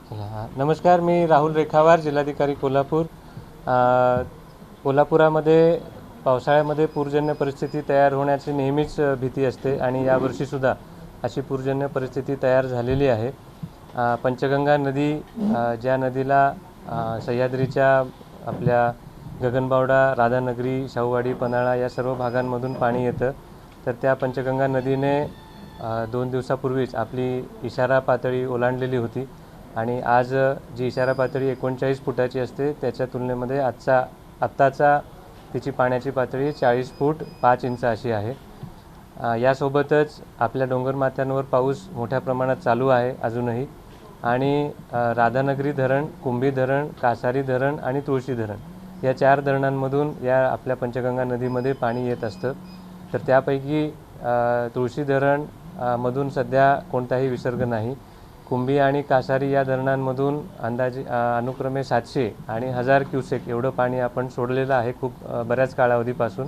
नमस्कार, मी राहुल रेखावार, जिल्हाधिकारी कोल्हापूर। कोल्हापुरामध्ये पावसाळ्यामध्ये पूरजन्य परिस्थिती तयार होण्याची नेहमीच भीती असते आणि यावर्षीसुद्धा अशी पूरजन्य परिस्थिती तयार झालेली आहे। पंचगंगा नदी, ज्या नदीला सह्याद्रीच्या आपल्या गगनबावडा, राधानगरी, शाहूवाडी, पन्हाळा या सर्व भागांमधून पाणी येतं, तर त्या पंचगंगा नदीने 2 दिवसापूर्वीच आपली इशारा पातळी ओलांडलेली होती आणि आज जी इशारा पातळी 39 फुटाची असते त्याच्या तुलनेमध्ये आत्ताचा तिची पाण्याची पातळी 40 फूट 5 इंच अशी आहे। यासोबतच आपल्या डोंगरमाथ्यांवर पाऊस मोठ्या प्रमाणात चालू आहे अजूनही आणि राधानगरी धरण, कुंभी धरण, कासारी धरण आणि तुळशी धरण या 4 धरणांमधून या आपल्या पंचगंगा नदीमध्ये पाणी येत असतं। तर त्यापैकी तुळशी धरण मधून सध्या कोणताही विसर्ग नाही। कुंभी आणि कासारी या धरणांमधून अंदाजे अनुक्रमे 700 आणि 1000 क्युसेक एवढं पाणी आपण सोडलेलं आहे बऱ्याच कालावधीपासून,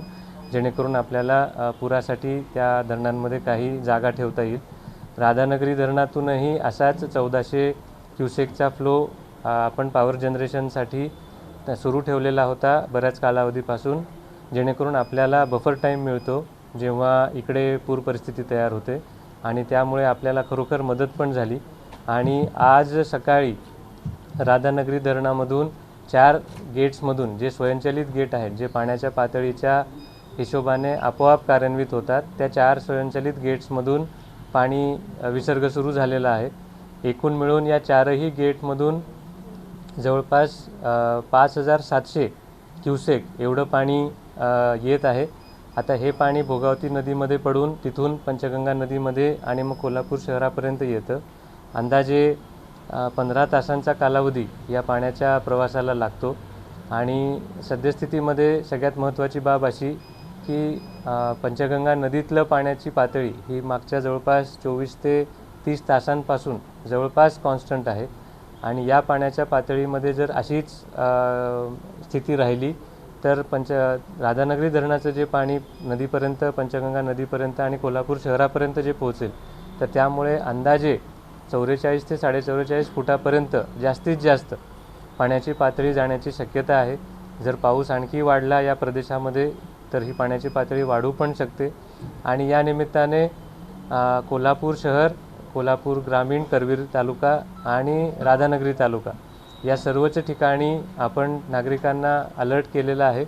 जेणेकरून आपल्याला पुरासाठी त्या धरणांमध्ये काही जागा ठेवता येईल। राधानगरी धरणातूनही असाच 1400 क्युसेकचा फ्लो आपण पॉवर जनरेशनसाठी सुरू ठेवलेला होता बऱ्याच कालावधीपासून, जेणेकरून आपल्याला बफर टाईम मिळतो जेव्हा इकडे पूर परिस्थिती तयार होते आणि त्यामुळे आपल्याला खरोखर मदत पण झाली। आणि आज सकाळी राधानगरी धरणामधून 4 गेट्समधून, जे स्वयंचलित गेट आहेत, जे पाण्याच्या पातळीच्या हिशोबाने आपोआप कार्यान्वित होतात, त्या 4 स्वयंचलित गेट्समधून पाणी विसर्ग सुरू झालेला आहे। एकूण मिळून या 4ही गेटमधून जवळपास 5700 क्युसेक एवढं पाणी येत आहे। आता हे पाणी भोगावती नदीमध्ये पडून तिथून पंचगंगा नदीमध्ये आणि मग कोल्हापूर शहरापर्यंत येतं। अंदाजे 15 तासांचा कालावधी या पाण्याच्या प्रवासाला लागतो आणि सद्यस्थितीमध्ये सगळ्यात महत्त्वाची बाब अशी की पंचगंगा नदीतलं पाण्याची पातळी ही मागच्या जवळपास 24 ते 30 तासांपासून जवळपास कॉन्स्टंट आहे आणि या पाण्याच्या पातळीमध्ये जर अशीच स्थिती राहिली तर राधानगरी धरणाचं जे पाणी नदीपर्यंत, पंचगंगा नदीपर्यंत आणि कोल्हापूर शहरापर्यंत जे पोहोचेल, तर त्यामुळे अंदाजे 44 ते 44.5 फुटापर्यंत जास्तीत जास्त पाण्याची पातळी जाण्याची शक्यता आहे। जर पाऊस आणखी वाढला या प्रदेशामध्ये तर ही पाण्याची पातळी वाढू पण शकते आणि या निमित्ताने कोल्हापूर शहर, कोल्हापूर ग्रामीण, करवीर तालुका आणि राधानगरी तालुका या सर्वच ठिकाणी आपण नागरिकांना अलर्ट केलेला आहे।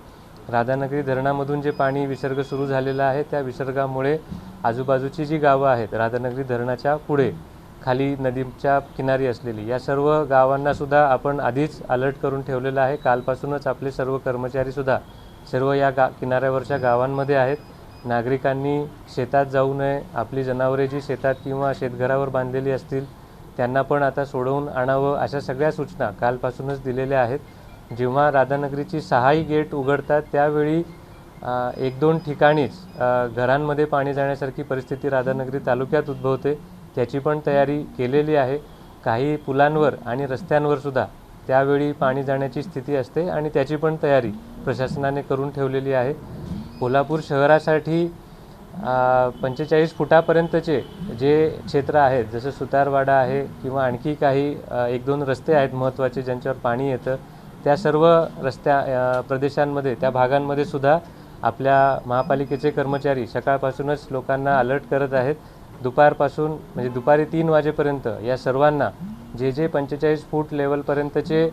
राधानगरी धरणामधून जे पाणी विसर्ग सुरू झालेला आहे त्या विसर्गामुळे आजूबाजूची जी गावं आहेत राधानगरी धरणाच्या पुढे खाली नदीच्या किनारी असलेली या सर्व गावांनासुद्धा आपण आधीच अलर्ट करून ठेवलेलं आहे। कालपासूनच आपले सर्व कर्मचारीसुद्धा सर्व या किनाऱ्यावरच्या गावांमध्ये आहेत। नागरिकांनी शेतात जाऊ नये, आपली जनावरे जी शेतात किंवा शेतघरावर बांधलेली असतील त्यांना पण आता सोडवून आणावं, अशा सगळ्या सूचना कालपासूनच दिलेल्या आहेत। जेव्हा राधानगरीची 6ही गेट उघडतात त्यावेळी 1-2 ठिकाणीच घरांमध्ये पाणी जाण्यासारखी परिस्थिती राधानगरी तालुक्यात उद्भवते, त्याची पण तयारी केलेली आहे। काही पुलांवर आणि रस्त्यांवर सुद्धा त्यावेळी पाणी जाण्याची स्थिती असते आणि त्याची पण तयारी प्रशासनाने करून ठेवलेली आहे। कोल्हापूर शहरासाठी 45 फुटापर्यंतचे जे क्षेत्र आहेत, जसं सुतारवाडा आहे किंवा आणखी काही 1-2 रस्ते आहेत महत्त्वाचे ज्यांच्यावर पाणी येतं, त्या सर्व प्रदेशांमध्ये, त्या भागांमध्ये सुद्धा आपल्या महापालिकेचे कर्मचारी सकाळपासूनच लोकांना अलर्ट करत आहेत। दुपारपासून म्हणजे दुपारी 3 वाजेपर्यंत या सर्वांना जे 45 फूट लेवलपर्यंतचे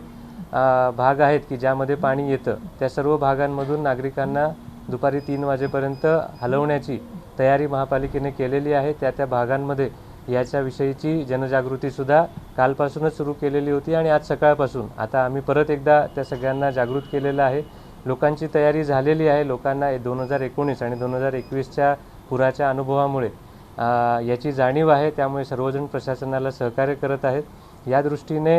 भाग आहेत की ज्यामध्ये पाणी येतं, त्या सर्व भागांमधून नागरिकांना दुपारी 3 वाजेपर्यंत हलवण्याची तयारी महापालिकेने केलेली आहे। त्या भागांमध्ये याच्याविषयीची जनजागृतीसुद्धा कालपासूनच सुरू केलेली होती आणि आज सकाळपासून आता आम्ही परत एकदा त्या सगळ्यांना जागृत केलेलं आहे। लोकांची तयारी झालेली आहे। लोकांना 2019 आणि 2021च्या पुराच्या अनुभवामुळे याची जाणीव आहे, त्यामुळे सर्वजण प्रशासनाला सहकार्य करत आहेत। या दृष्टीने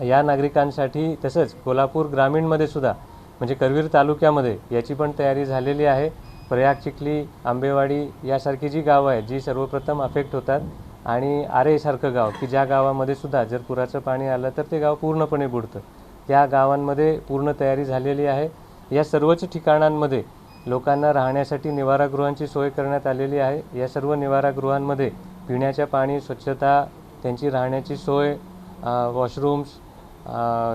या नागरिकांसाठी तसंच कोल्हापूर ग्रामीणमध्ये सुद्धा म्हणजे करवीर तालुक्यामध्ये याची पण तयारी झालेली आहे। प्रयाग, चिखली, आंबेवाडी यासारखी जी गावं आहेत जी सर्वप्रथम अफेक्ट होतात आणि आरेसारखं गाव की ज्या गावामध्ये सुद्धा जर पुराचं पाणी आलं तर ते गाव पूर्णपणे बुडतं, त्या गावांमध्ये पूर्ण तयारी झालेली आहे। या सर्वच ठिकाणांमध्ये लोकांना राहण्यासाठी निवारागृहांची सोय करण्यात आलेली आहे। या सर्व निवारागृहांमध्ये पिण्याच्या पाणी, स्वच्छता, त्यांची राहण्याची सोय वॉशरूम्स,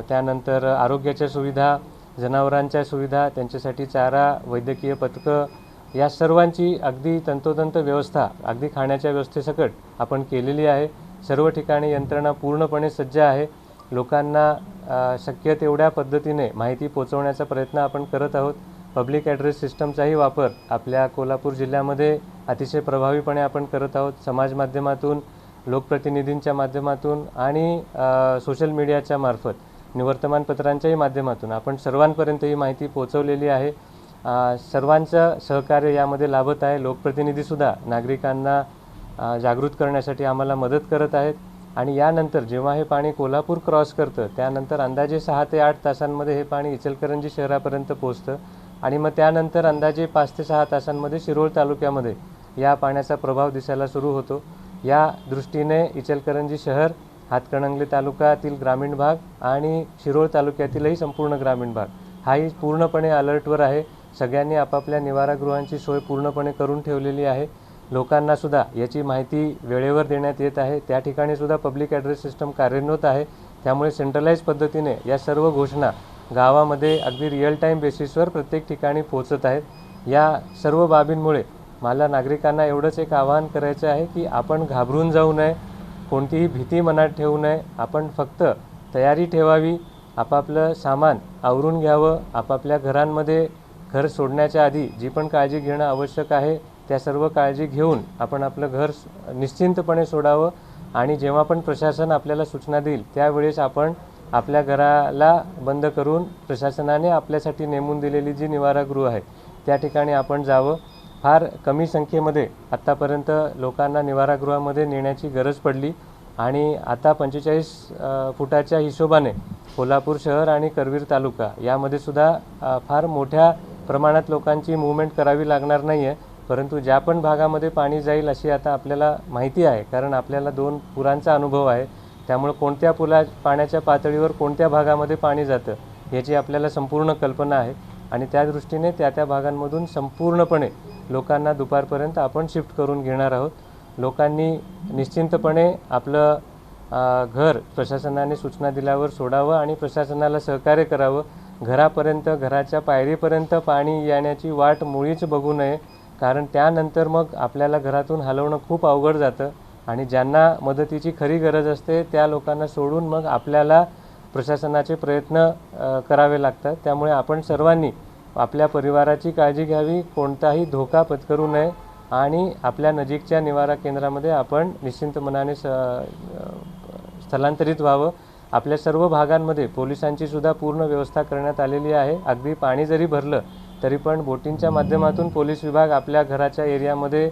त्यानंतर आरोग्याच्या सुविधा, जनावरांच्या सुविधा, त्यांच्यासाठी चारा, वैद्यकीय पथकं, या सर्वांची अगदी तंतोतंत व्यवस्था अगदी खाण्याच्या व्यवस्थेसकट आपण केलेली आहे. सर्व ठिकाणी यंत्रणा पूर्णपणे सज्ज आहे. लोकांना शक्य तेवढ्या पद्धतीने माहिती पोहोचवण्याचा प्रयत्न आपण करत आहोत. पब्लिक ॲड्रेस सिस्टमचाही वापर आपल्या कोल्हापूर जिल्ह्यामध्ये अतिशय प्रभावीपणे आपण करत आहोत. समाज माध्यमातून, लोकप्रतिनिधींच्या माध्यमातून आणि सोशल मीडियाच्या मार्फत, वर्तमानपत्रांच्याही माध्यमातून आपण सर्वांपर्यंत ही माहिती पोहोचवलेली आहे. सर्वांचं सहकार्य यामध्ये लाभत आहे. लोकप्रतिनिधीसुद्धा नागरिकांना जागृत करण्यासाठी आम्हाला मदत करत आहेत. आणि यानंतर जेव्हा हे पाणी कोल्हापूर क्रॉस करतं त्यानंतर अंदाजे 6 ते 8 तासांमध्ये हे पाणी इचलकरंजी शहरापर्यंत पोहोचतं आणि मग त्यानंतर अंदाजे 5 ते 6 तासांमध्ये शिरोळ तालुक्यामध्ये या पाण्याचा प्रभाव दिसायला सुरू होतो. या दृष्टीने इचलकरंजी शहर, हातकणंगले तालुक्यातील ग्रामीण भाग आणि शिरोळ तालुक्यातीलही संपूर्ण ग्रामीण भाग हाही पूर्णपणे अलर्टवर आहे. सगळ्यांनी आपापल्या निवारागृहांची सोय पूर्णपणे करून ठेवलेली आहे. लोकांनासुद्धा याची माहिती वेळेवर देण्यात येत आहे. त्या ठिकाणीसुद्धा पब्लिक ॲड्रेस सिस्टम कार्यान्वित आहे. त्यामुळे सेंट्रलाइज पद्धतीने या सर्व घोषणा गावामध्ये अगदी रिअल टाईम बेसिसवर प्रत्येक ठिकाणी पोहोचत आहेत. या सर्व बाबींमुळे मला नागरिकांना एवढंच एक आवाहन करायचं आहे की आपण घाबरून जाऊ नये, कोणतीही भीती मनात ठेवू नये. आपण फक्त तयारी ठेवावी, आपापलं सामान आवरून घ्यावं, आपापल्या घरांमध्ये घर सोडण्याच्या आधी जी पण काळजी घेणं आवश्यक आहे त्या सर्व काळजी घेऊन आपण आपलं घर निश्चिंतपणे सोडावं. आणि जेव्हा पण प्रशासन आपल्याला सूचना देईल त्यावेळेस आपण आपल्या घराला बंद करून प्रशासनाने आपल्यासाठी नेमून दिलेली जी निवारागृह आहे त्या ठिकाणी आपण जावं. फार कमी संख्येमध्ये आत्तापर्यंत लोकांना निवारागृहामध्ये नेण्याची गरज पडली आणि आता 45 फुटाच्या हिशोबाने कोल्हापूर शहर आणि करवीर तालुका यामध्ये सुद्धा फार मोठ्या प्रमाणात लोकांची मूव्हमेंट करावी लागणार नाही आहे. परंतु ज्या पण भागामध्ये पाणी जाईल अशी आता आपल्याला माहिती आहे, कारण आपल्याला 2 पुरांचा अनुभव आहे. त्यामुळे कोणत्या पाण्याच्या पातळीवर कोणत्या भागामध्ये पाणी जातं याची आपल्याला संपूर्ण कल्पना आहे आणि त्या दृष्टीने त्या भागांमधून संपूर्णपणे लोकांना दुपारपर्यंत आपण शिफ्ट करून घेणार आहोत. लोकांनी निश्चिंतपणे आपलं घर प्रशासनाने सूचना दिल्यावर सोडावं आणि प्रशासनाला सहकार्य करावं. घरापर्यंत, घराच्या पायरीपर्यंत पाणी येण्याची वाट मुळीच बघू नये, कारण त्यानंतर मग आपल्याला घरातून हलवणं खूप अवघड जातं आणि ज्यांना मदतीची खरी गरज असते त्या लोकांना सोडून मग आपल्याला प्रशासनाचे प्रयत्न करावे लागतात. त्यामुळे आपण सर्वांनी आपल्या परिवाराची काळजी घ्यावी, कोणताही धोका पत्करू नये आणि आपल्या नजीकच्या निवारा केंद्रामध्ये आपण निश्चिंत मनाने स्थलांतरित व्हावं. आपल्या सर्व भागांमध्ये पोलिसांची सुद्धा पूर्ण व्यवस्था करण्यात आलेली आहे. अगदी पाणी जरी भरलं तरी पण बोटींच्या माध्यमातून पोलीस विभाग आपल्या घराच्या एरियामध्ये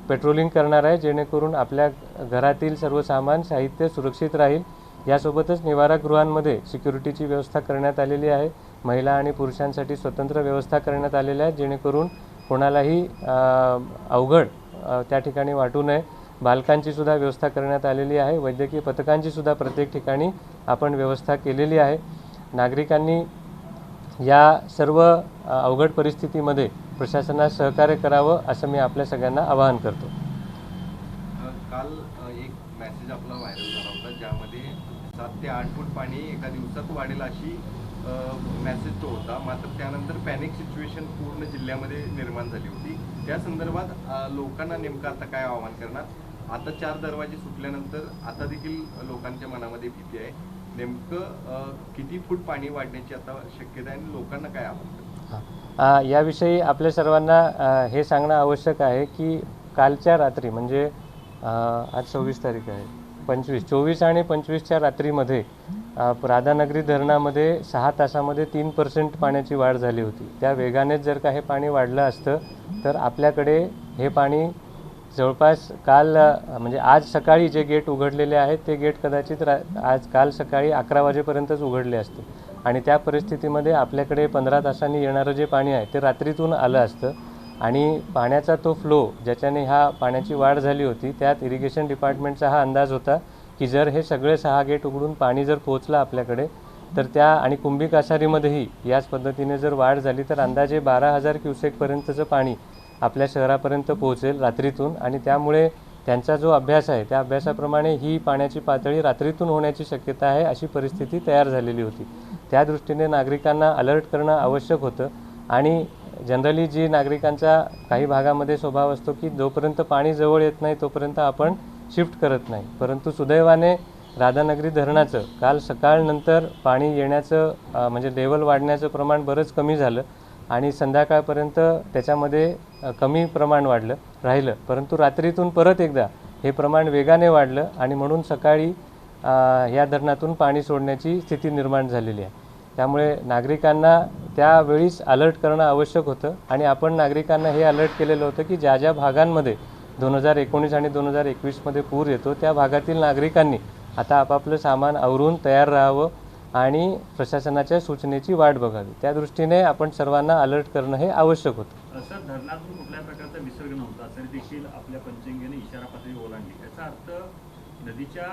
पेट्रोलिंग करणार आहे, जेणेकरून आपल्या घरातील सर्व सामान, साहित्य सुरक्षित राहील. यासोबतच निवारागृहांमध्ये सिक्युरिटीची व्यवस्था करण्यात आलेली आहे. महिला आणि पुरुषांसाठी स्वतंत्र व्यवस्था करण्यात आलेल्या आहेत, जेणेकरून कोणालाही अवघड त्या ठिकाणी वाटू नये. बालकांची सुद्धा व्यवस्था करण्यात आलेली आहे. वैद्यकीय पथकांची सुद्धा प्रत्येक ठिकाणी आपण व्यवस्था केलेली आहे. नागरिकांनी या सर्व अवघड परिस्थितीमध्ये प्रशासनास सहकार्य करावं असं मी आपल्या सगळ्यांना आवाहन करतो. काल एक मेसेज आपला व्हायरल झाला होता ज्यामध्ये 7 ते 8 फूट पाणी एका दिवसात वाढेल अशी मेसेज तो होता. मात्र त्यानंतर पॅनिक सिच्युएशन पूर्ण जिल्ह्यामध्ये निर्माण झाली होती. त्या संदर्भात लोकांना नेमकं आता काय आवाहन करणार? आता 4 दरवाजे सुटल्यानंतर आता देखील लोकांच्या मनामध्ये भीती आहे. नेमकं किती फूट पाणी वाढण्याची आता शक्यता आहे आणि लोकांना काय आवाहन करणार? याविषयी आपल्या सर्वांना हे सांगणं आवश्यक आहे की कालच्या रात्री म्हणजे आज 26 तारीख आहे, 24 आणि 25च्या रात्रीमध्ये राधानगरी धरणामध्ये 6 तासामध्ये 3% पाण्याची वाढ झाली होती. त्या वेगानेच जर का हे पाणी वाढलं असतं तर आपल्याकडे हे पाणी जवळपास काल म्हणजे आज सकाळी जे गेट उघडलेले आहेत ते गेट कदाचित काल सकाळी 11 वाजेपर्यंतच उघडले असते आणि त्या परिस्थितीमध्ये आपल्याकडे 15 तासांनी येणारं जे पाणी आहे ते रात्रीतून आलं असतं आणि पाण्याचा तो फ्लो ज्याच्याने ह्या पाण्याची वाढ झाली होती त्यात इरिगेशन डिपार्टमेंटचा हा अंदाज होता की जर हे सगळे 6 गेट उघडून पाणी जर पोहोचलं आपल्याकडे तर त्या आणि कुंभी कासारीमध्येही याच पद्धतीने जर वाढ झाली तर अंदाजे 12,000 क्युसेकपर्यंतचं पाणी आपल्या शहरापर्यंत पोहोचेल रात्रीतून आणि त्यामुळे त्यांचा जो अभ्यास आहे त्या अभ्यासाप्रमाणे ही पाण्याची पातळी रात्रीतून होण्याची शक्यता आहे अशी परिस्थिती तयार झालेली होती. त्या दृष्टीने नागरिकांना अलर्ट करणं आवश्यक होतं आणि जनरली जी नागरिकांचा काही भागामध्ये स्वभाव असतो की जोपर्यंत पाणी जवळ येत नाही तोपर्यंत आपण शिफ्ट करत नाही, परंतु सुदैवाने राधानगरी धरणाचं काल सकाळनंतर पाणी येण्याचं म्हणजे लेवल वाढण्याचं प्रमाण बरंच कमी झालं आणि संध्याकाळपर्यंत त्याच्यामध्ये कमी प्रमाण राहिलं, परंतु रात्रीतून परत एकदा हे प्रमाण वेगाने वाढलं आणि म्हणून सकाळी या धरणातून पाणी सोडण्याची स्थिती निर्माण झालेली आहे. त्यामुळे नागरिकांना त्यावेळीच अलर्ट करणं आवश्यक होतं आणि आपण नागरिकांना हे अलर्ट केलेलं होतं की ज्या ज्या भागांमध्ये 2019 आणि 2021मध्ये पूर येतो त्या भागातील नागरिकांनी आता आपापलं सामान आवरून तयार राहावं आणि प्रशासनाच्या सूचनेची वाट बघावी. त्या दृष्टीने आपण सर्वांना अलर्ट करणं हे आवश्यक होतं. सर, धरणातून कुठल्याही प्रकारचा विसर्ग नव्हता तरी देखील आपल्या पंचगंगेने इशारा पातळी ओलांडली. याचा अर्थ नदीच्या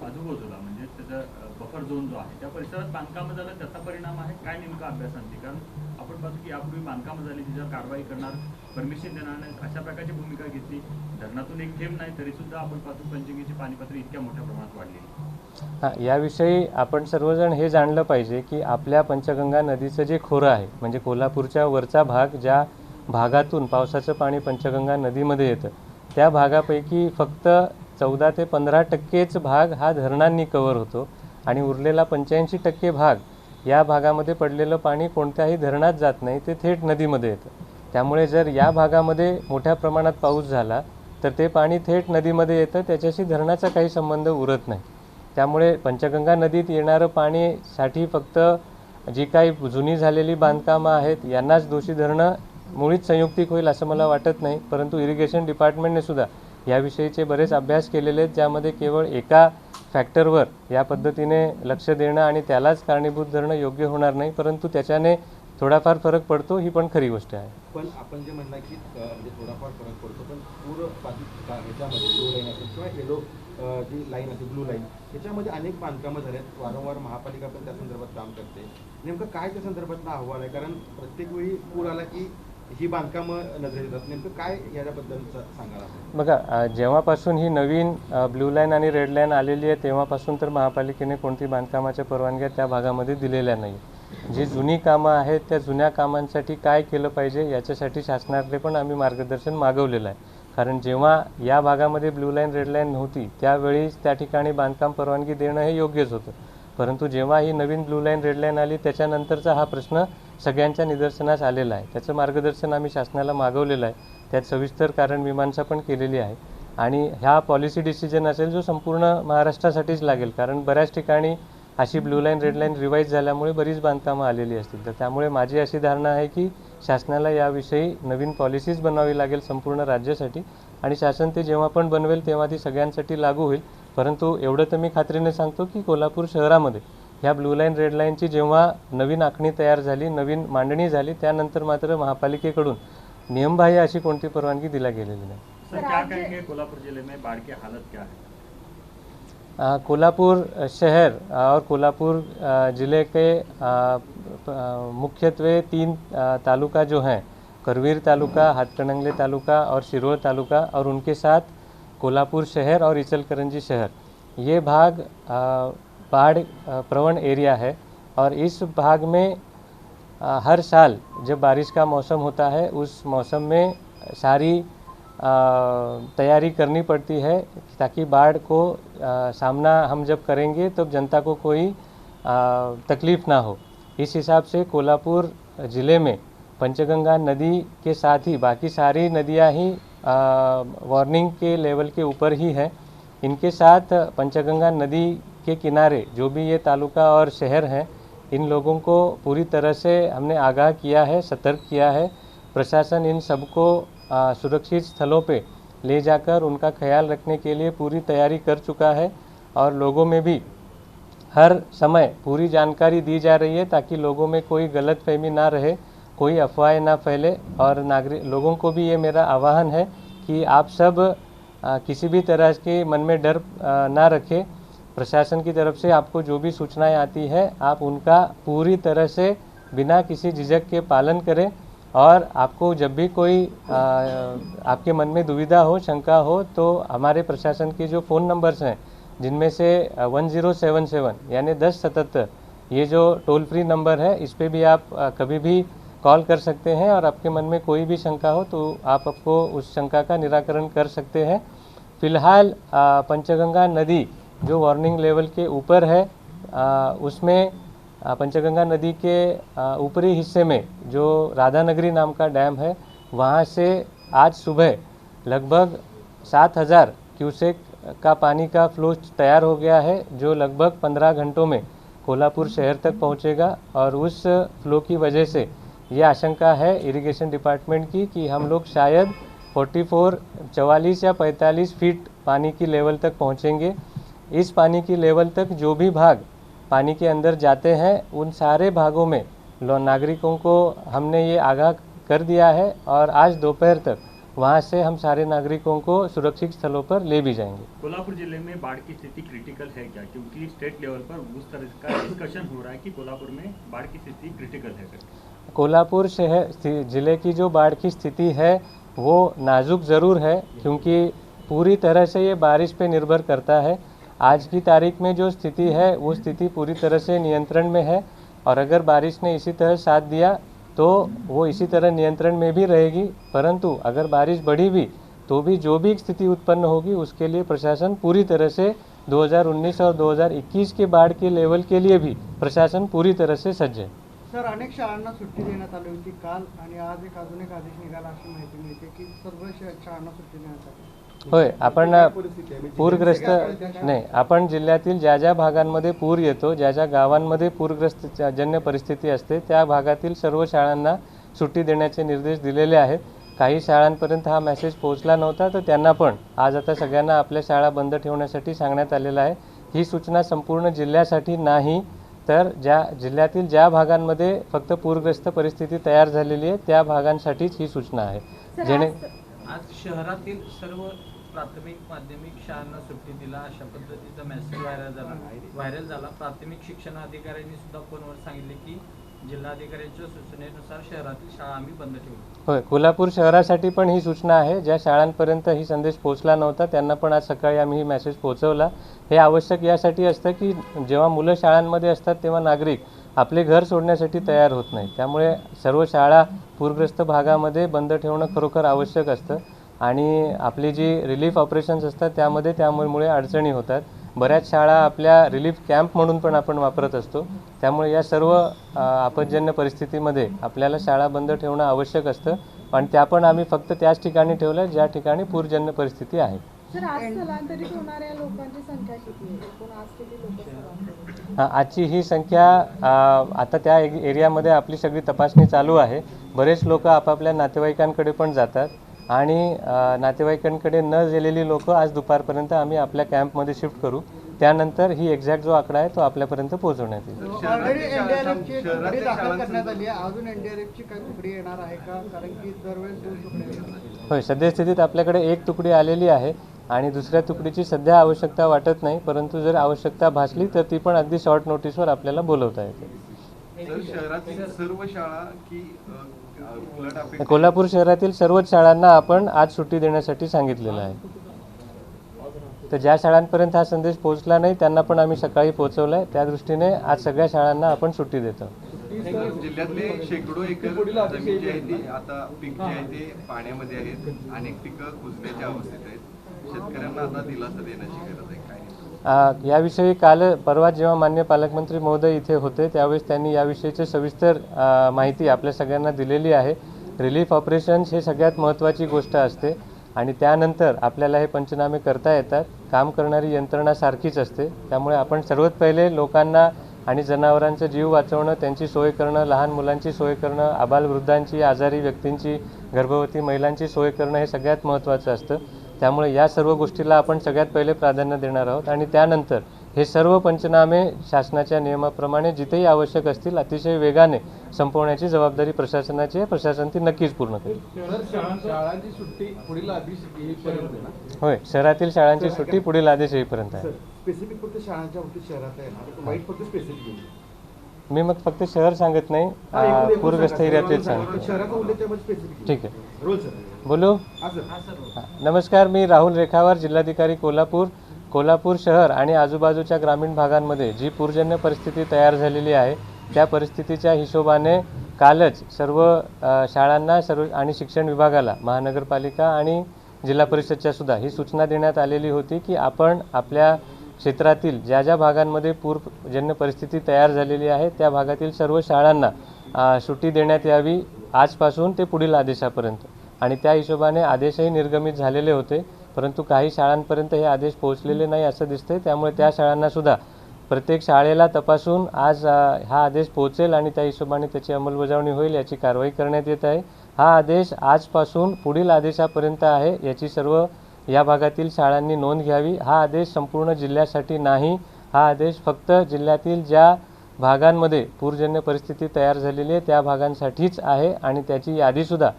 आजूबाजूला म्हणजे त्याचा बफर झोन जो आहे त्या परिसरात बांधकाम झालं त्याचा परिणाम आहे काय नेमका अभ्यासांती? कारण आपण पाहतो की यापूर्वी बांधकाम झाली तिच्यावर कारवाई करणार, परमिशन देणार नाही अशा प्रकारची भूमिका घेतली. धरणातून एक थेंब नाही तरी सुद्धा आपण पाहतो पंचगंगेची पाणी पातळी इतक्या मोठ्या प्रमाणात वाढली. याविषयी आपण सर्वजण हे जाणलं पाहिजे की आपल्या पंचगंगा नदीचं जे खोरं आहे म्हणजे कोल्हापूरच्या वरचा भाग ज्या भागातून पावसाचं पाणी पंचगंगा नदीमध्ये येतं त्या भागापैकी फक्त 14 ते 15% भाग हा धरणांनी कव्हर होतो आणि उरलेला 85% भाग या भागामध्ये पडलेलं पाणी कोणत्याही धरणात जात नाही, ते थेट नदीमध्ये येतं. त्यामुळे जर या भागामध्ये मोठ्या प्रमाणात पाऊस झाला तर ते पाणी थेट नदीमध्ये येतं, त्याच्याशी धरणाचा काही संबंध उरत नाही. त्यामुळे पंचगंगा नदीत येणारं पाणीसाठी फक्त जी काही जुनी झालेली बांधकामं आहेत यांनाच दोषी धरणं मुळीच संयुक्तिक होईल असं मला वाटत नाही, परंतु इरिगेशन डिपार्टमेंटने सुद्धा याविषयीचे बरेच अभ्यास केलेले आहेत ज्यामध्ये केवळ एका फॅक्टरवर या पद्धतीने लक्ष देणं आणि त्यालाच कारणीभूत धरणं योग्य होणार नाही, परंतु त्याच्याने थोडाफार फरक पडतो ही पण खरी गोष्ट आहे. पण आपण जे म्हणला की म्हणजे थोडाफार फरक पडतो पण पूर बाधित ह्याच्यामध्ये ब्लू लाईन असेल किंवा येलो जी लाईन असेल ब्लू लाईन ह्याच्यामध्ये अनेक बांधकामं झालेत, वारंवार महापालिका पण त्या संदर्भात काम करते. नेमकं काय त्या संदर्भातला अहवाल आहे? कारण प्रत्येक वेळी पूर आला की ही बांधकामं नजरेत येतात, नेमकं काय याच्याबद्दलचं सांगायला? बघा, जेव्हापासून ही नवीन ब्लू लाईन आणि रेड लाईन आलेली आहे तेव्हापासून तर महापालिकेने कोणती बांधकामाच्या परवानग्या त्या भागामध्ये दिलेल्या नाही. जी जुनी कामं आहेत त्या जुन्या कामांसाठी काय केलं पाहिजे याच्यासाठी शासनाकडे पण आम्ही मार्गदर्शन मागवलेलं आहे. कारण जेव्हा या भागामध्ये ब्लू लाईन रेड लाईन नव्हती त्यावेळीच त्या ठिकाणी बांधकाम परवानगी देणं हे योग्यच होतं, परंतु जेव्हा ही नवीन ब्लू लाईन रेड लाईन आली त्याच्यानंतरचा हा प्रश्न सगळ्यांच्या निदर्शनास आलेला आहे. त्याचं मार्गदर्शन आम्ही शासनाला मागवलेलं आहे, त्यात सविस्तर कारणमीमांसा पण केलेली आहे आणि ह्या पॉलिसी डिसिजन असेल जो संपूर्ण महाराष्ट्रासाठीच लागेल, कारण बऱ्याच ठिकाणी अशी blue line red line revise झाल्यामुळे बरीच बांधकामं आलेली असतील. तर त्यामुळे माझी अशी धारणा आहे की शासनाला याविषयी नवीन पॉलिसीज बनवावी लागेल संपूर्ण राज्यासाठी आणि शासन ते जेव्हा पण बनवेल तेव्हा ती सगळ्यांसाठी लागू होईल. परंतु एवढं तर मी खात्रीने सांगतो की कोल्हापूर शहरामध्ये ह्या ब्लू लाईन रेड लाईनची जेव्हा नवीन आखणी तयार झाली, नवीन मांडणी झाली, त्यानंतर मात्र महापालिकेकडून नियमबाह्य अशी कोणती परवानगी दिला गेलेली नाही. सर, क्या कहेंगे कोल्हापुर जिले में बाढ़ की हालत क्या है? कोल्हापुर शहर और कोल्हापुर ज़िले के मुख्यत्वे 3 तालुका जो हैं, करवीर तालुका, हाथकणंगले तालुका और शिरोळ तालुका और उनके साथ कोल्हापुर शहर और इचलकरंजी शहर, ये भाग बाढ़ प्रवण एरिया है और इस भाग में हर साल जब बारिश का मौसम होता है उस मौसम में सारी तैयारी करनी पड़ती है ताकि बाढ़ को सामना हम जब करेंगे तब जनता को कोई तकलीफ़ ना हो. इस हिसाब से कोल्हापुर ज़िले में पंचगंगा नदी के साथ ही बाकी सारी नदियां ही वार्निंग के लेवल के ऊपर ही हैं. इनके साथ पंचगंगा नदी के किनारे जो भी ये तालुका और शहर हैं इन लोगों को पूरी तरह से हमने आगाह किया है, सतर्क किया है. प्रशासन इन सबको सुरक्षित स्थलों पे ले जाकर उनका ख्याल रखने के लिए पूरी तैयारी कर चुका है और लोगों में भी हर समय पूरी जानकारी दी जा रही है ताकि लोगों में कोई गलतफहमी ना रहे, कोई अफवाहें ना फैले. और लोगों को भी ये मेरा आह्वान है कि आप सब किसी भी तरह के मन में डर ना रखें. प्रशासन की तरफ से आपको जो भी सूचनाएं आती है आप उनका पूरी तरह से बिना किसी झिझक के पालन करें और आपको जब भी कोई आपके मन में दुविधा हो, शंका हो, तो हमारे प्रशासन के जो फ़ोन नंबर्स हैं जिनमें से 1077 यानी 1077 ये जो टोल फ्री नंबर है, इस पे भी आप कभी भी कॉल कर सकते हैं और आपके मन में कोई भी शंका हो तो आप आपको उस शंका का निराकरण कर सकते हैं। फ़िलहाल पंचगंगा नदी जो वार्निंग लेवल के ऊपर है, उसमें पंचगंगा नदी के ऊपरी हिस्से में जो राधानगरी नाम का डैम है, वहाँ से आज सुबह लगभग 7000 क्यूसेक का पानी का फ्लो तैयार हो गया है, जो लगभग 15 घंटों में कोल्हापुर शहर तक पहुँचेगा। और उस फ्लो की वजह से ये आशंका है इरिगेशन डिपार्टमेंट की कि हम लोग शायद 44 या 45 फीट पानी की लेवल तक पहुँचेंगे। इस पानी की लेवल तक जो भी भाग पानी के अंदर जाते हैं, उन सारे भागों में नागरिकों को हमने ये आगाह कर दिया है और आज दोपहर तक वहाँ से हम सारे नागरिकों को सुरक्षित स्थलों पर ले भी जाएंगे। कोल्हापुर जिले में बाढ़ की स्थिति क्रिटिकल है क्या? क्योंकि स्टेट लेवल पर उस तरह का डिस्कशन हो रहा है कि कोल्हापुर में बाढ़ की स्थिति क्रिटिकल है। कोल्हापुर शहर जिले की जो बाढ़ की स्थिति है वो नाजुक ज़रूर है, क्योंकि पूरी तरह से ये बारिश पे निर्भर करता है। आज की तारीख में जो स्थिति है वो स्थिति पूरी तरह से नियंत्रण में है और अगर बारिश ने इसी तरह साथ दिया तो वो इसी तरह नियंत्रण में भी रहेगी। परंतु अगर बारिश बढ़ी भी तो भी जो भी स्थिति उत्पन्न होगी उसके लिए प्रशासन पूरी तरह से 2019 और 2021 के बाढ़ के लेवल के लिए भी प्रशासन पूरी तरह से सज्ज है। सर, अनेक शाळांना सुट्टी देण्यात आली होती काल आणि आज अजून एक आदेश निघाला अशी माहिती मिळते की सर्व शाळांना सुट्टी देण्यात आली। होय, आपण पूरग्रस्त नाही, आपण जिल्ह्यातील ज्या ज्या भागांमध्ये पूर येतो, ज्या ज्या गावांमध्ये पूरग्रस्त जन्य परिस्थिती असते, त्या भागातील सर्व शाळांना सुट्टी देण्याचे निर्देश दिलेले आहेत। काही शाळांपर्यंत हा मेसेज पोहोचला नव्हता, तर त्यांना पण आज आता सगळ्यांना आपल्या शाळा बंद ठेवण्यासाठी सांगण्यात आलेलं आहे। ही सूचना संपूर्ण जिल्ह्यासाठी नाही, तर ज्या जिल्ह्यातील ज्या भागांमध्ये फक्त पूरग्रस्त परिस्थिती तयार झालेली आहे त्या भागांसाठीच ही सूचना आहे। जेणे आज शहरातील सर्व प्राथमिक माध्यमिक शाळांना सुट्टी दिला अशा पद्धतीचा मेसेज व्हायरल झाला। प्राथमिक शिक्षण अधिकाऱ्यांनी सुद्धा फोनवर सांगितले की जिल्हाधिकाऱ्यांच्या सूचनेनुसार शहरातील शाळा आम्ही बंद ठेवू। होय, कोल्हापूर शहरासाठी पण ही सूचना आहे। ज्या शाळांपर्यंत ही संदेश पोहोचला नव्हता त्यांना पण आज सकाळी आम्ही ही मेसेज पोहोचवला। हे आवश्यक यासाठी असतं की जेव्हा मुलं शाळांमध्ये असतात तेव्हा नागरिक आपले घर सोडण्यासाठी तयार होत नाही, त्यामुळे सर्व शाळा पूरग्रस्त भागामध्ये बंद ठेवणं खरोखर आवश्यक असतं आणि आपली जी रिलीफ ऑपरेशन्स असतात त्यामुळे अडचणी होतात। बऱ्याच शाळा आपल्या रिलीफ कॅम्प म्हणून पण आपण वापरत असतो, त्यामुळे या सर्व आपत्जन्य परिस्थितीमध्ये आपल्याला शाळा बंद ठेवणं आवश्यक असतं पण त्या पण आम्ही फक्त त्याच ठिकाणी ठेवल्या ज्या ठिकाणी पूरजन्य परिस्थिती आहे। सर, आज स्थलांतरित होणाऱ्या लोकांची संख्या किती आहे? एकूण आज किती लोक स्थलांतरित? आजची ही संख्या आता त्या एरियामध्ये आपली सगळी तपासणी चालू आहे। बरेच लोक आपापल्या नातेवाईकांकडे पण जातात आणि नातेवाईकांकडे न गेलेली लोक आज दुपारपर्यंत आम्ही आपल्या कॅम्पमध्ये शिफ्ट करू, त्यानंतर ही एक्झॅक्ट जो आकडा आहे तो आपल्यापर्यंत पोहोचवण्यात येईल। ऑलरेडी एनडीआरएफची तुकडी दाखल करण्यात आली आहे, अजून एनडीआरएफची काही तुकडी येणार आहे का? कारण की दरवेळेस 2 तुकड्या येतात। होय, सद्यस्थितीत आपल्याकडे एक तुकडी आलेली आहे आणि दुसऱ्या तुकडीची सध्या आवश्यकता वाटत नाही, परंतु जर आवश्यकता भासली तर ती पण अगदी शॉर्ट नोटीसवर आपल्याला बोलवता येते। तर शहरातील सर्व शाळा की फ्लड अफेक्ट कोल्हापूर शहरातील सर्वच शाळांना आपण आज सुट्टी देण्यासाठी सांगितलेलं आहे। तर ज्या शाळांपर्यंत हा संदेश पोहोचला नाही त्यांना पण आम्ही सकाळी पोहोचवला आहे, त्या दृष्टीने आज सगळ्या शाळांना आपण सुट्टी देतो। जिल्ह्यातले शेकडो एकर जमीन जी आहे ती आता पीक जे आहे ते पाण्यामध्ये आहेत, अनेक पिकं कुजण्याच्या अवस्थेत आहेत। शेतकऱ्यांना आता दिलासा देण्याची गरज आहे, काय? याविषयी परवा जेव्हा माननीय पालकमंत्री महोदय इथे होते त्यावेळेस त्यांनी याविषयीची सविस्तर माहिती आपल्या सगळ्यांना दिलेली आहे। रिलीफ ऑपरेशन्स हे सगळ्यात महत्त्वाची गोष्ट असते आणि त्यानंतर आपल्याला हे पंचनामे करता येतात। काम करणारी यंत्रणा सारखीच असते, त्यामुळे आपण सर्वात पहिले लोकांना आणि जनावरांचा जीव वाचवणं, त्यांची सोय करणं, लहान मुलांची सोय करणं, आबालवृद्धांची, आजारी व्यक्तींची, गर्भवती महिलांची सोय करणं हे सगळ्यात महत्त्वाचं असतं। त्यामुळे या सर्व गोष्टीला आपण सगळ्यात पहिले प्राधान्य देणार आहोत आणि त्यानंतर हे सर्व पंचनामे शासनाच्या नियमाप्रमाणे जिथेही आवश्यक असतील अतिशय वेगाने संपवण्याची जबाबदारी प्रशासनाची आहे। प्रशासन ती नक्कीच पूर्ण करेल। शाळांची सुट्टी पुढील आदेश येईपर्यंत ना? होय, शहरातील शाळांची सुट्टी पुढील आदेश येईपर्यंत आहे। स्पेसिफिक फक्त शाळांच्या बाबतीत शहरात आहे ना, वाईट फक्त स्पेसिफिक मी मग फक्त शहर सांगत नाही, पूरग्रस्त एरियातलेच सांगतो. शहराचा उल्लेख त्यामध्ये specific ठीक आहे, आहे. रोल सर बोलू. हा सर. नमस्कार, मी राहुल रेखावार, जिल्हाधिकारी कोल्हापूर. कोल्हापूर शहर आणि आजूबाजूच्या ग्रामीण भागांमध्ये जी पूरजन्य परिस्थिती तयार झालेली आहे त्या परिस्थितीच्या हिशोबाने कालच सर्व शाळांना आणि शिक्षण विभागाला, महानगरपालिका आणि जिल्हा परिषदच्या सुद्धा ही सूचना देण्यात आलेली होती की आपण आपल्या क्षेत्रातील ज्या ज्या भागांमध्ये पूरजन्य परिस्थिती तयार झालेली आहे त्या भागातील सर्व शाळांना सुट्टी देण्यात यावी आजपासून ते पुढील आदेशापर्यंत. आणि त्या हिशोबाने आदेशही निर्गमित झालेले होते, परंतु काही शाळांपर्यंत हे आदेश पोहोचलेले नाही असं दिसते. त्यामुळे त्या शाळांनासुद्धा प्रत्येक शाळेला तपासून आज हा आदेश पोहोचेल आणि त्या हिशोबाने त्याची अंमलबजावणी होईल, याची कारवाई करण्यात येत आहे. हा आदेश आजपासून पुढील आदेशापर्यंत आहे, याची सर्व या भागातील शाळांनी नोंद घ्यावी. हा आदेश संपूर्ण जिल्ह्यासाठी नाही, हा आदेश फक्त जिल्ह्यातील ज्या भागांमध्ये पूरजन्य परिस्थिती तयार झालेली आहे त्या भागांसाठीच आहे आणि त्याची यादीसुद्धा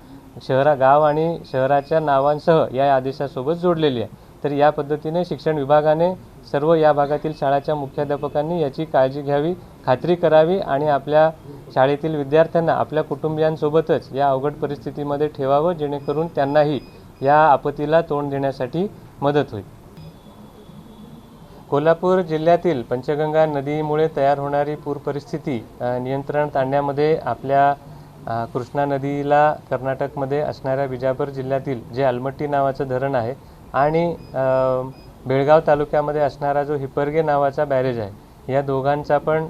गाव आणि शहराच्या नावांसह या आदेशासोबत जोडलेली आहे. तर या पद्धतीने शिक्षण विभागाने सर्व या भागातील शाळाच्या मुख्याध्यापकांनी याची काळजी घ्यावी, खात्री करावी आणि आपल्या शाळेतील विद्यार्थ्यांना आपल्या कुटुंबियांसोबतच या अवघड परिस्थितीमध्ये ठेवावं, जेणेकरून त्यांनाही या आपत्तीला तोंड देण्यासाठी मदत होईल. कोल्हापूर जिल्ह्यातील पंचगंगा नदीमुळे तयार होणारी पूर परिस्थिती नियंत्रणात आणण्यामध्ये आपल्या कृष्णा नदीला कर्नाटकमध्ये असणाऱ्या बिजापूर जिल्ह्यातील जे अलमट्टी नावाचं धरण आहे आणि बेळगाव तालुक्यामध्ये असणारा जो हिप्परगे नावाचा बॅरेज आहे, या दोघांचा पण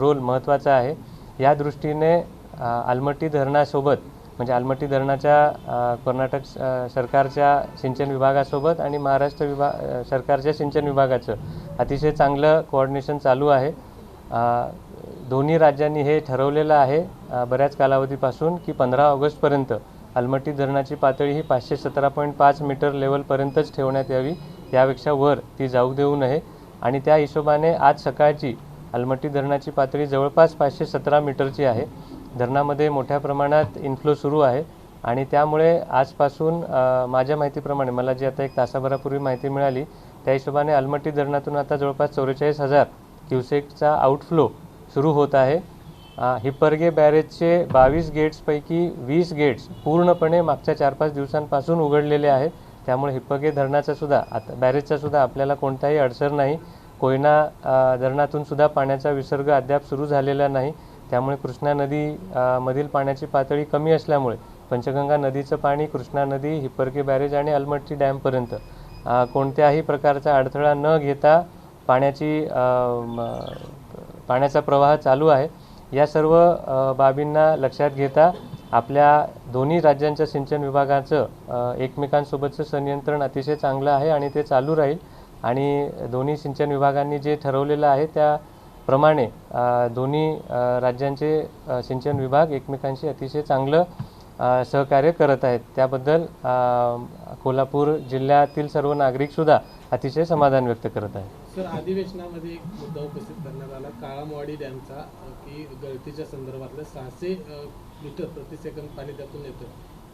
रोल महत्त्वाचा आहे. या दृष्टीने अलमट्टी धरणासोबत म्हणजे अलमट्टी धरणाच्या कर्नाटक सरकारच्या सिंचन विभागासोबत आणि महाराष्ट्र सरकारच्या सिंचन विभागाचं अतिशय चांगलं कोऑर्डिनेशन चालू आहे. दोन्ही राज्यांनी हे ठरवलेलं आहे बऱ्याच कालावधीपासून की 15 ऑगस्टपर्यंत अलमट्टी धरणाची पातळी ही 517.5 मीटर लेवलपर्यंतच ठेवण्यात यावी, त्यापेक्षा वर ती जाऊ देऊ नये. आणि त्या हिशोबाने आज सकाळची अलमट्टी धरणाची पातळी जवळपास 517 मीटरची आहे. धरणामध्ये मोठ्या प्रमाणात इन्फ्लो सुरू आहे आणि त्यामुळे आजपासून माझ्या माहितीप्रमाणे मला जी आता 1 तासाभरापूर्वी माहिती मिळाली त्या हिशोबाने अलमट्टी धरणातून आता जवळपास 44,000 क्युसेकचा आउटफ्लो सुरू होत आहे. हिप्परगे बॅरेजचे 22 गेट्सपैकी 20 गेट्स पूर्णपणे मागच्या 4-5 दिवसांपासून उघडलेले आहेत. त्यामुळे हिप्परगे धरणाचा सुद्धा बॅरेजचा सुद्धा आपल्याला कोणताही अडसर नाही. कोयना धरणातून सुद्धा पाण्याचा विसर्ग अद्याप सुरू झालेला नाही. त्यामुळे कृष्णा नदी मधील पाण्याची पातळी कमी असल्यामुळे पंचगंगा नदीचं पाणी कृष्णा नदी, हिप्परगे बॅरेज आणि अलमट्टी डॅमपर्यंत कोणत्याही प्रकारचा अडथळा न घेता पाण्याचा प्रवाह चालू आहे. या सर्व बाबींना लक्षात घेता आपल्या दोन्ही राज्यांच्या सिंचन विभागाचं एकमेकांसोबतचं संनियंत्रण अतिशय चांगलं आहे आणि ते चालू राहील. आणि दोन्ही सिंचन विभागांनी जे ठरवलेलं आहे त्याप्रमाणे दोन्ही राज्यांचे सिंचन विभाग एकमेकांशी अतिशय चांगलं सहकार्य करत आहेत. त्याबद्दल कोल्हापूर जिल्ह्यातील सर्व नागरिकसुद्धा अतिशय समाधान व्यक्त करत आहेत. सर, अधिवेशनामध्ये एक मुद्दा उपस्थित करण्यात आला काळामवाडी डॅमचा की गळतीच्या संदर्भातलं 600 लिटर प्रति सेकंद पाणी त्यातून येतं.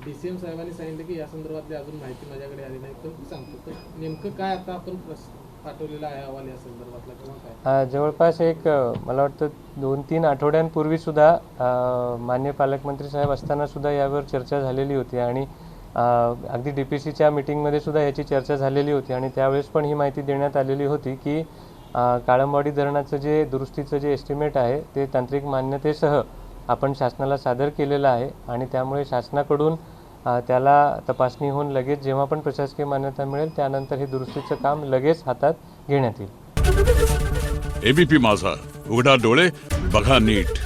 DCM साहेबांनी सांगितलं की या संदर्भातली अजून माहिती माझ्याकडे आली नाही, पण सांगतो तर नेमकं काय आता आपण पाठवलेला आहे अहवाल या संदर्भातला किंवा काय? जवळपास मला वाटतं 2-3 आठवड्यांपूर्वी सुद्धा माननीय पालकमंत्री साहेब असताना सुद्धा यावर चर्चा झालेली होती आणि अगदी DPCच्या मीटिंगमध्ये सुद्धा याची चर्चा झालेली होती आणि त्यावेळेस पण ही माहिती देण्यात आलेली होती की काळंबवाडी धरणाचं जे दुरुस्तीचं जे एस्टिमेट आहे ते तांत्रिक मान्यतेसह आपण शासनाला सादर केलेलं आहे आणि त्यामुळे शासनाकडून त्याला तपासणी होऊन लगेच जेव्हा पण प्रशासकीय मान्यता मिळेल त्यानंतर हे दुरुस्तीचं काम लगेच हातात घेण्यात येईल. ABP माझा, उघडा डोळे बघा नीट.